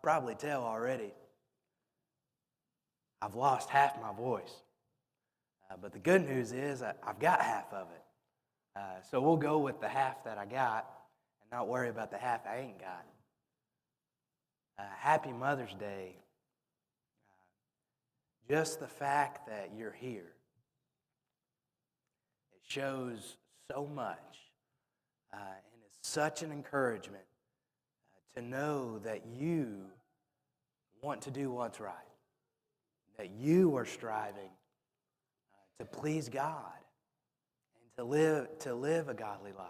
probably tell already, I've lost half my voice. But the good news is I've got half of it. So we'll go with the half that I got and not worry about the half I ain't got. Happy Mother's Day. Just the fact that you're here, it shows so much, and it's such an encouragement to know that you want to do what's right, that you are striving to please God and to live a godly life.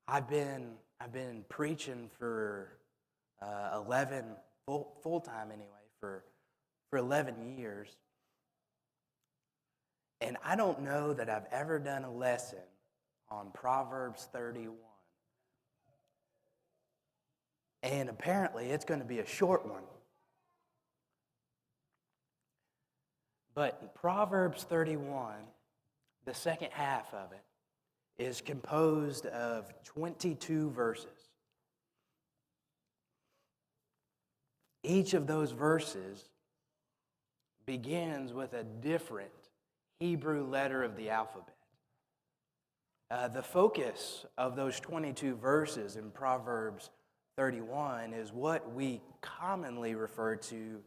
I've been preaching for 11 full time anyway for 11 years, and I don't know that I've ever done a lesson on Proverbs 31. And apparently it's going to be a short one. But Proverbs 31, the second half of it, is composed of 22 verses. Each of those verses begins with a different Hebrew letter of the alphabet. The focus of those 22 verses in Proverbs 31 is what we commonly refer to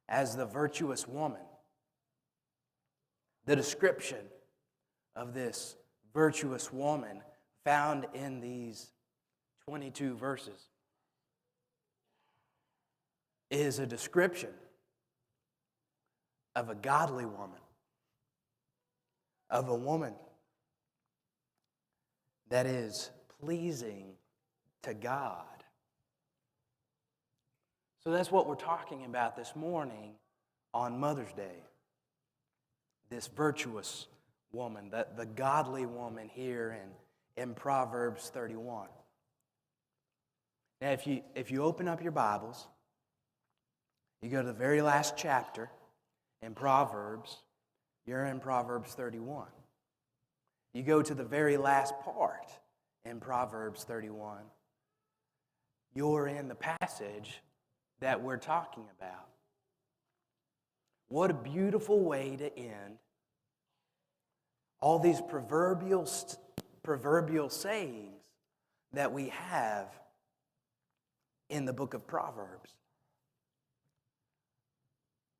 as the virtuous woman. The description of this virtuous woman found in these 22 verses is a description of a godly woman, of a woman that is pleasing to God. So that's what we're talking about this morning on Mother's Day. This virtuous woman, the godly woman here in Proverbs 31. Now, if you open up your Bibles, you go to the very last chapter in Proverbs, you're in Proverbs 31. You go to the very last part in Proverbs 31, you're in the passage that we're talking about. What a beautiful way to end all these proverbial sayings that we have in the book of Proverbs.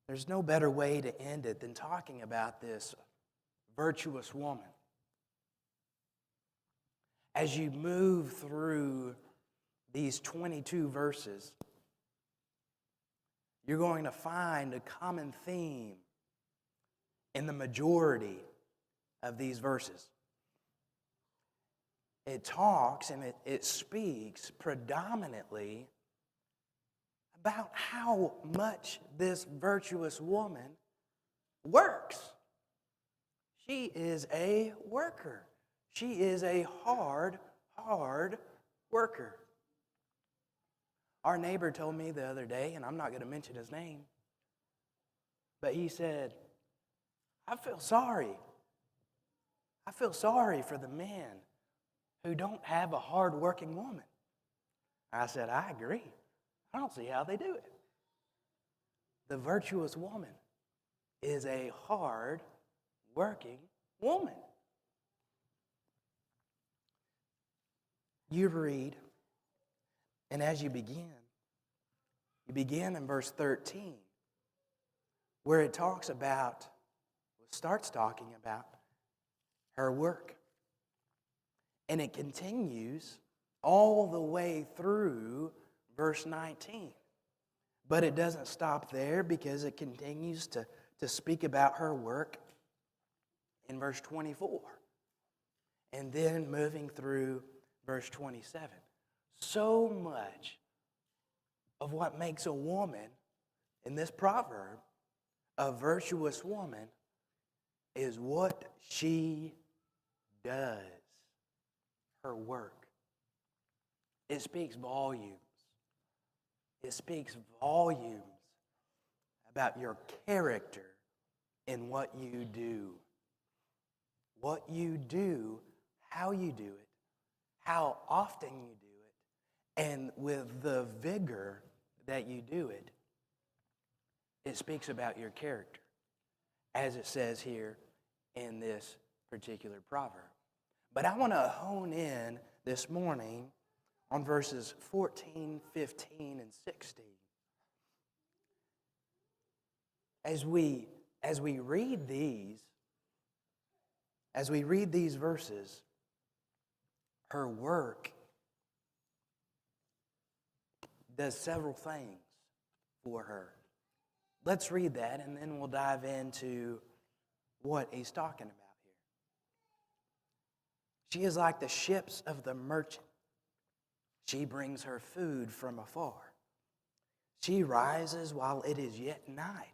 There's no better way to end it than talking about this virtuous woman. As you move through these 22 verses, you're going to find a common theme in the majority of these verses. It talks and it speaks predominantly about how much this virtuous woman works. She is a worker. She is a hard worker. Our neighbor told me the other day, and I'm not going to mention his name, but he said, I feel sorry for the men who don't have a hard-working woman. I said, I agree. I don't see how they do it. The virtuous woman is a hard-working woman. You read, and as you begin in verse 13, where it starts talking about her work. And it continues all the way through verse 19. But it doesn't stop there because it continues to speak about her work in verse 24. And then moving through verse 27. So much of what makes a woman in this proverb a virtuous woman is what she does, her work. It speaks volumes. It speaks volumes about your character in what you do. What you do, how you do it, how often you do And with the vigor that you do it, it speaks about your character, as it says here in this particular proverb. But I want to hone in this morning on verses 14, 15, and 16. As we read these verses, her work does several things for her. Let's read that, and then we'll dive into what he's talking about here. She is like the ships of the merchant. She brings her food from afar. She rises while it is yet night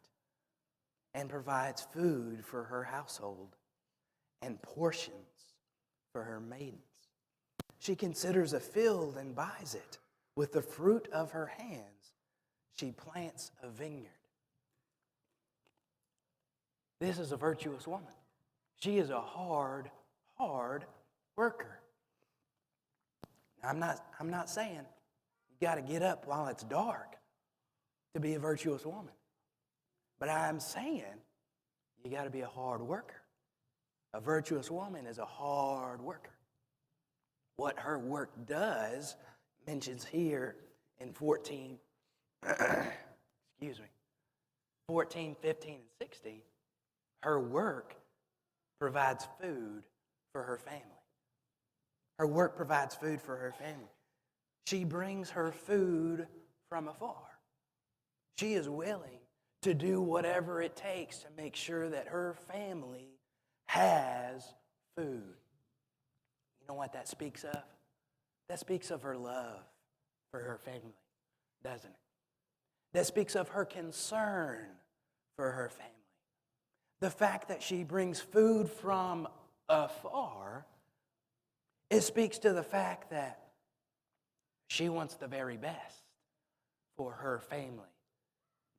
and provides food for her household and portions for her maidens. She considers a field and buys it. With the fruit of her hands, she plants a vineyard. This is a virtuous woman. She is a hard worker. Now, I'm not saying you got to get up while it's dark to be a virtuous woman. But I'm saying you got to be a hard worker. A virtuous woman is a hard worker. What her work does, mentions here in 14, 14, 15, and 16, her work provides food for her family. Her work provides food for her family. She brings her food from afar. She is willing to do whatever it takes to make sure that her family has food. You know what that speaks of? That speaks of her love for her family, doesn't it? That speaks of her concern for her family. The fact that she brings food from afar, it speaks to the fact that she wants the very best for her family.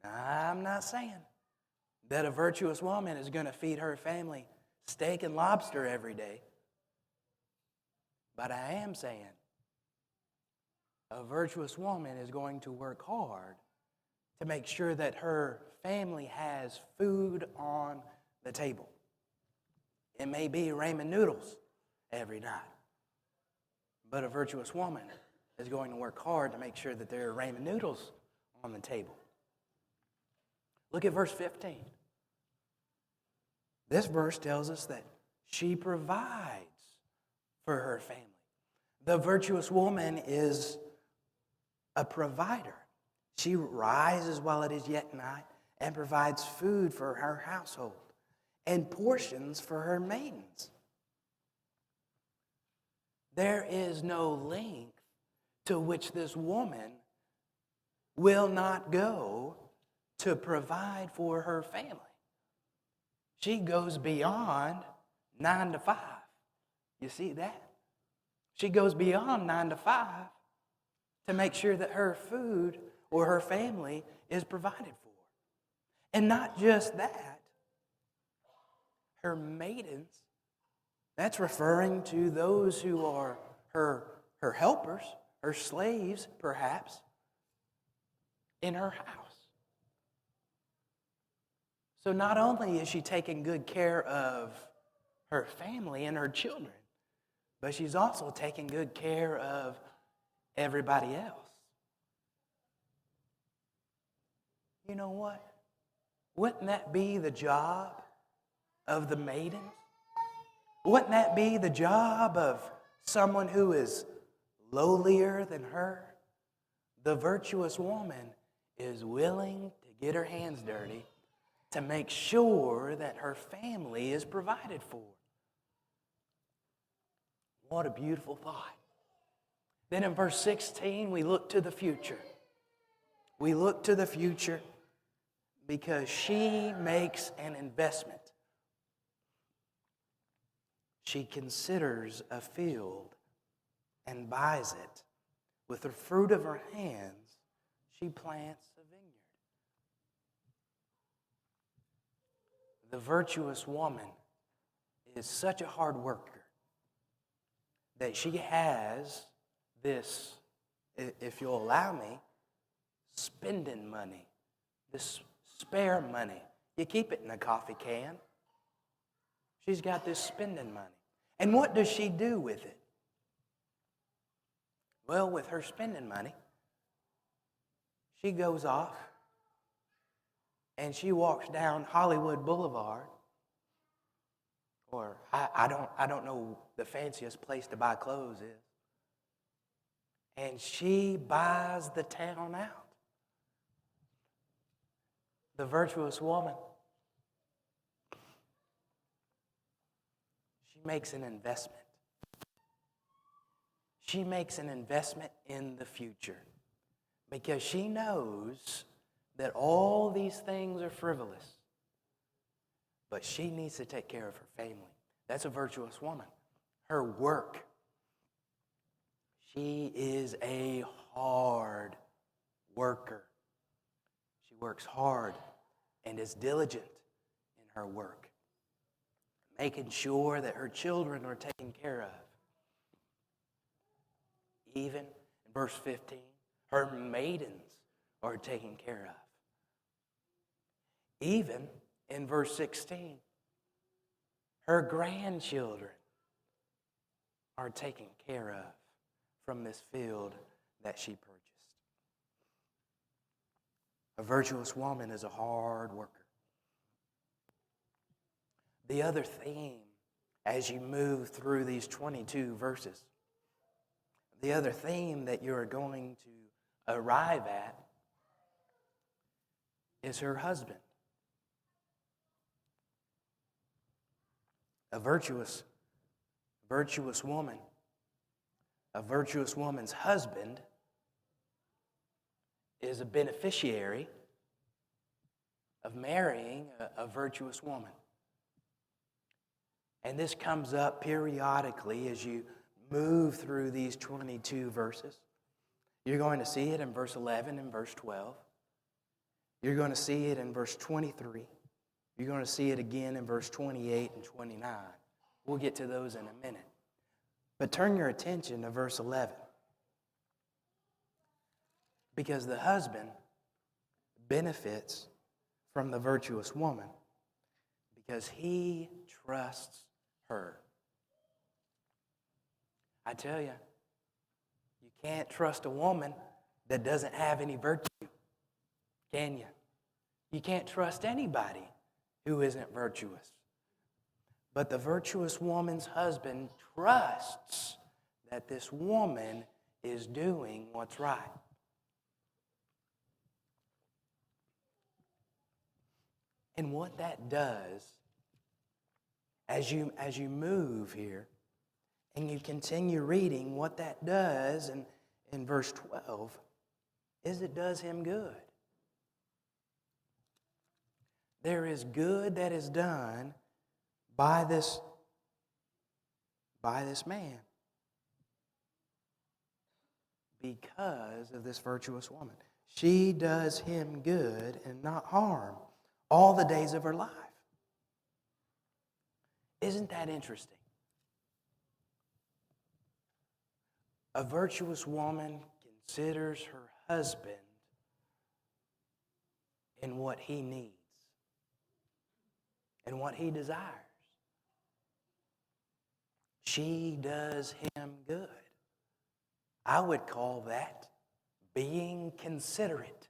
Now, I'm not saying that a virtuous woman is going to feed her family steak and lobster every day. But I am saying a virtuous woman is going to work hard to make sure that her family has food on the table. It may be ramen noodles every night, but a virtuous woman is going to work hard to make sure that there are ramen noodles on the table. Look at verse 15. This verse tells us that she provides for her family. The virtuous woman is a provider. She rises while it is yet night and provides food for her household and portions for her maidens. There is no length to which this woman will not go to provide for her family. She goes beyond 9 to 5. You see that? She goes beyond 9 to 5 to make sure that her food or her family is provided for. And not just that, her maidens, that's referring to those who are her helpers, her slaves perhaps, in her house. So not only is she taking good care of her family and her children, but she's also taking good care of everybody else. You know what? Wouldn't that be the job of the maidens? Wouldn't that be the job of someone who is lowlier than her? The virtuous woman is willing to get her hands dirty to make sure that her family is provided for. What a beautiful thought. Then in verse 16, we look to the future. We look to the future because she makes an investment. She considers a field and buys it. With the fruit of her hands, she plants a vineyard. The virtuous woman is such a hard worker that she has this if you'll allow me, spending money, this spare money. You keep it in a coffee can. She's got this spending money. And what does she do with it? Well, with her spending money, she goes off and she walks down Hollywood Boulevard, or I don't know the fanciest place to buy clothes is, and she buys the town out. The virtuous woman, she makes an investment. She makes an investment in the future because she knows that all these things are frivolous, but she needs to take care of her family. That's a virtuous woman. Her work. She is a hard worker. She works hard and is diligent in her work, making sure that her children are taken care of. Even in verse 15, her maidens are taken care of. Even in verse 16, her grandchildren are taken care of from this field that she purchased. A virtuous woman is a hard worker. The other theme, as you move through these 22 verses, the other theme that you're going to arrive at is her husband. A virtuous woman, a virtuous woman's husband is a beneficiary of marrying a virtuous woman. And this comes up periodically as you move through these 22 verses. You're going to see it in verse 11 and verse 12. You're going to see it in verse 23. You're going to see it again in verse 28 and 29. We'll get to those in a minute. But turn your attention to verse 11. Because the husband benefits from the virtuous woman because he trusts her. I tell you, you can't trust a woman that doesn't have any virtue, can you? You can't trust anybody who isn't virtuous. But the virtuous woman's husband trusts that this woman is doing what's right. And what that does, as you move here, and you continue reading, what that does in verse 12 is it does him good. There is good that is done by this man because of this virtuous woman. She does him good and not harm all the days of her life. Isn't that interesting? A virtuous woman considers her husband in what he needs and what he desires. She does him good. I would call that being considerate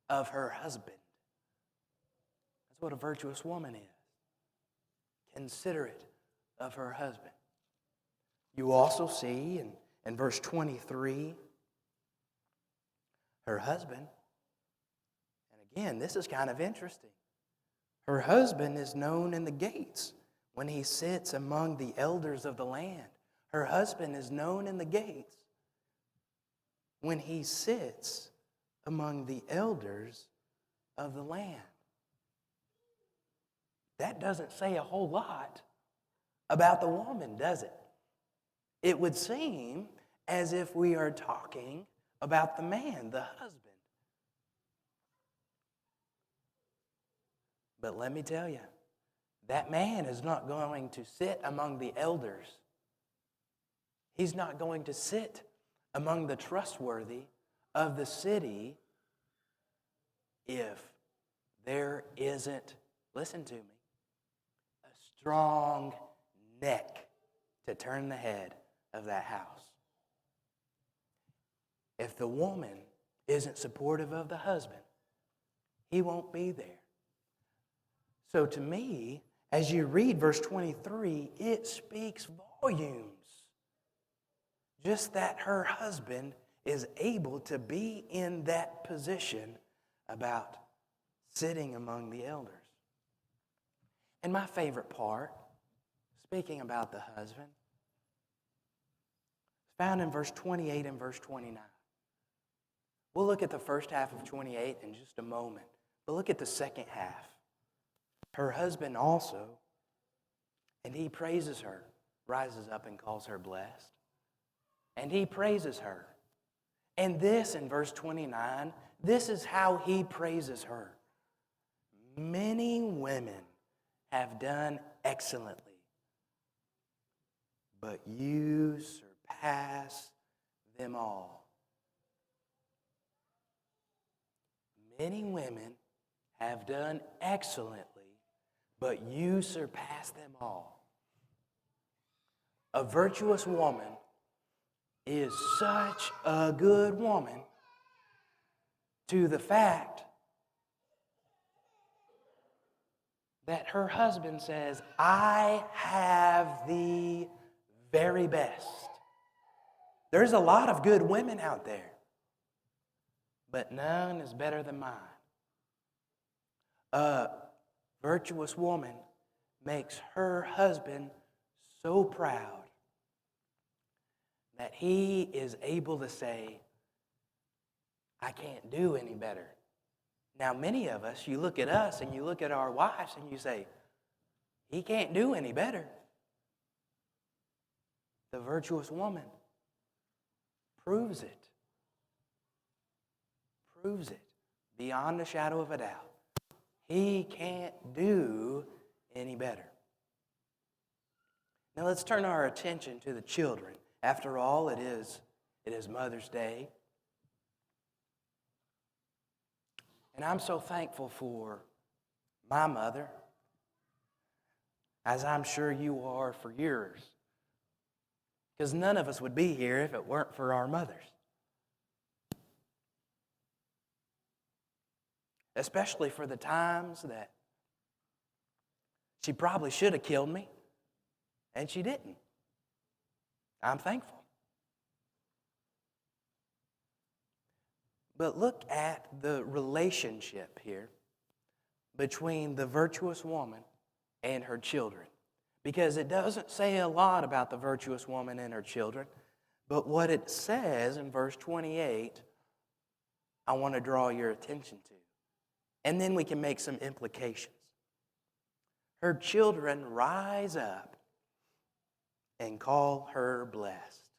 of her husband. That's what a virtuous woman is. Considerate of her husband. You also see in verse 23, her husband, and again, this is kind of interesting. Her husband is known in the gates when he sits among the elders of the land. Her husband is known in the gates when he sits among the elders of the land. That doesn't say a whole lot about the woman, does it? It would seem as if we are talking about the man, the husband. But let me tell you, that man is not going to sit among the elders. He's not going to sit among the trustworthy of the city if there isn't, listen to me, a strong neck to turn the head of that house. If the woman isn't supportive of the husband, he won't be there. So to me, as you read verse 23, it speaks volumes. Just that her husband is able to be in that position about sitting among the elders. And my favorite part, speaking about the husband, is found in verse 28 and verse 29. We'll look at the first half of 28 in just a moment, but look at the second half. Her husband also, and he praises her, rises up and calls her blessed. And he praises her. And this, in verse 29, this is how he praises her. Many women have done excellently, but you surpass them all. Many women have done excellently, but you surpass them all. A virtuous woman is such a good woman to the fact that her husband says, I have the very best. There's a lot of good women out there, but none is better than mine. A virtuous woman makes her husband so proud that he is able to say, I can't do any better. Now, many of us, you look at us and you look at our wives and you say, he can't do any better. The virtuous woman proves it. Proves it beyond a shadow of a doubt. He can't do any better. Now let's turn our attention to the children. After all, it is Mother's Day. And I'm so thankful for my mother, as I'm sure you are for yours. Because none of us would be here if it weren't for our mothers. Especially for the times that she probably should have killed me, and she didn't. I'm thankful. But look at the relationship here between the virtuous woman and her children. Because it doesn't say a lot about the virtuous woman and her children, but what it says in verse 28, I want to draw your attention to. And then we can make some implications. Her children rise up and call her blessed.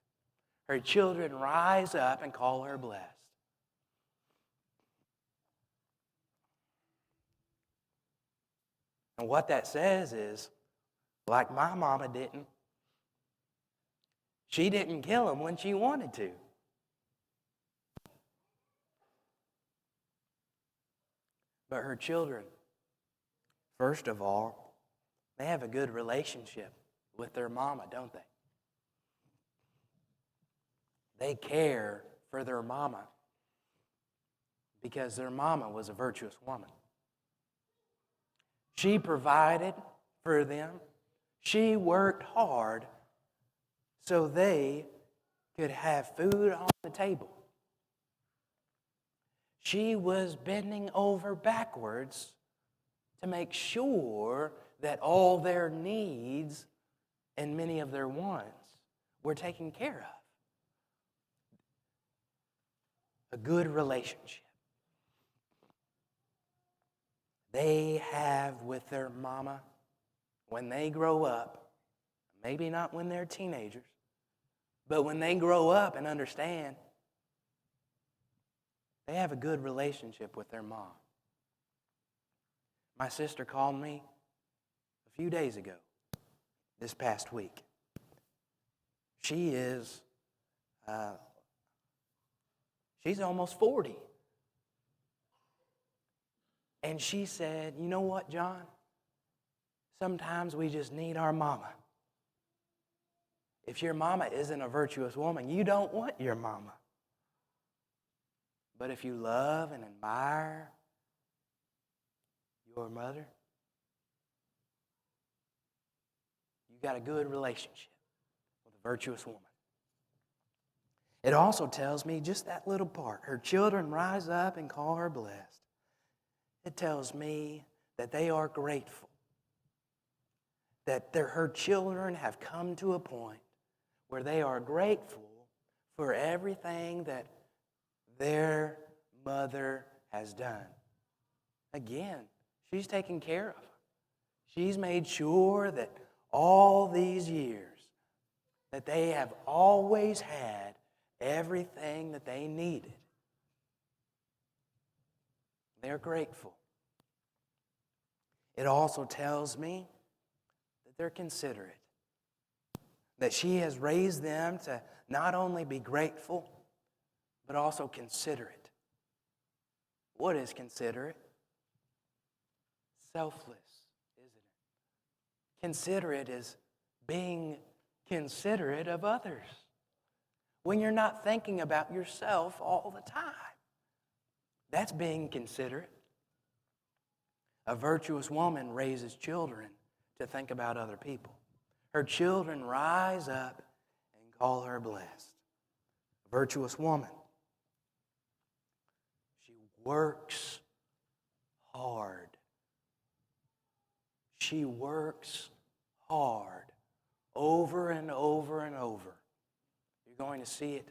Her children rise up and call her blessed. And what that says is, like my mama didn't, she didn't kill him when she wanted to. But her children, first of all, they have a good relationship with their mama, don't they? They care for their mama because their mama was a virtuous woman. She provided for them. She worked hard so they could have food on the table. She was bending over backwards to make sure that all their needs and many of their wants were taken care of. A good relationship they have with their mama when they grow up, maybe not when they're teenagers, but when they grow up and understand, they have a good relationship with their mom. My sister called me a few days ago, this past week. She is, She's almost 40. And she said, you know what, John? Sometimes we just need our mama. If your mama isn't a virtuous woman, you don't want your mama. But if you love and admire your mother, you got a good relationship with a virtuous woman. It also tells me just that little part. Her children rise up and call her blessed. It tells me that they are grateful. That her children have come to a point where they are grateful for everything that their mother has done. Again, she's taken care of. She's made sure that all these years that they have always had everything that they needed. They're grateful. It also tells me that they're considerate. That she has raised them to not only be grateful, but also considerate. What is considerate? Selfless, isn't it? Considerate is being considerate of others. When you're not thinking about yourself all the time. That's being considerate. A virtuous woman raises children to think about other people. Her children rise up and call her blessed. A virtuous woman. She works hard. She works hard over and over and over. You're going to see it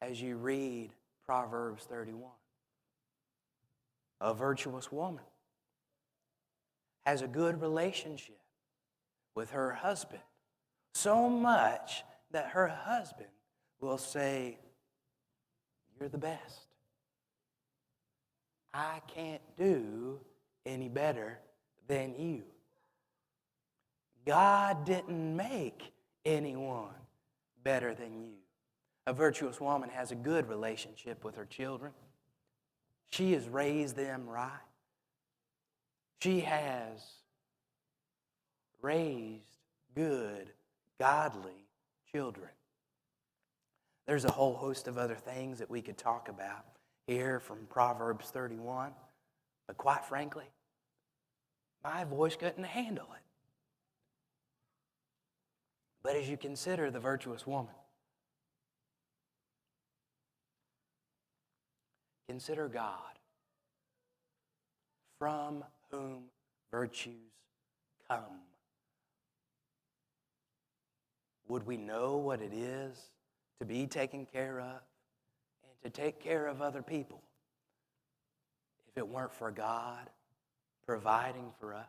as you read Proverbs 31. A virtuous woman has a good relationship with her husband, so much that her husband will say, "You're the best. I can't do any better than you. God didn't make anyone better than you." A virtuous woman has a good relationship with her children. She has raised them right. She has raised good, godly children. There's a whole host of other things that we could talk about here from Proverbs 31, but quite frankly, my voice couldn't handle it. But as you consider the virtuous woman, consider God, from whom virtues come. Would we know what it is to be taken care of and to take care of other people if it weren't for God providing for us?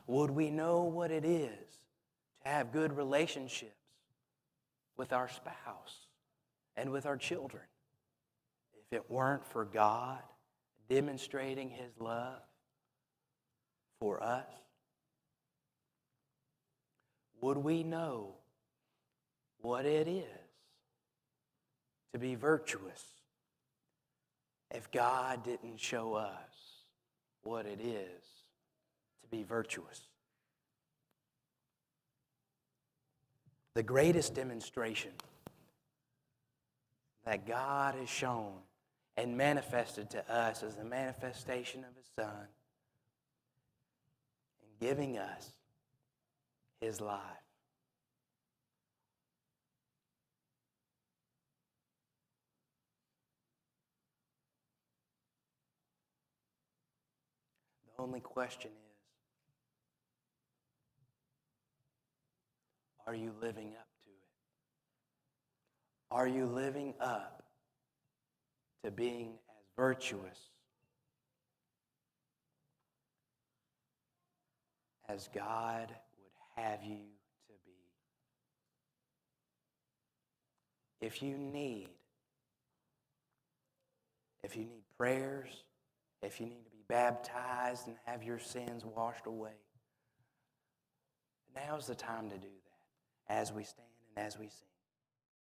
Would we know what it is to have good relationships with our spouse and with our children if it weren't for God demonstrating His love for us? Would we know what it is to be virtuous if God didn't show us what it is to be virtuous? The greatest demonstration that God has shown and manifested to us is the manifestation of His Son in giving us His life. The only question is, are you living up to it? Are you living up to being as virtuous as God would have you to be? If you need prayers, if you need to be baptized and have your sins washed away, now's the time to do that as we stand and as we sing.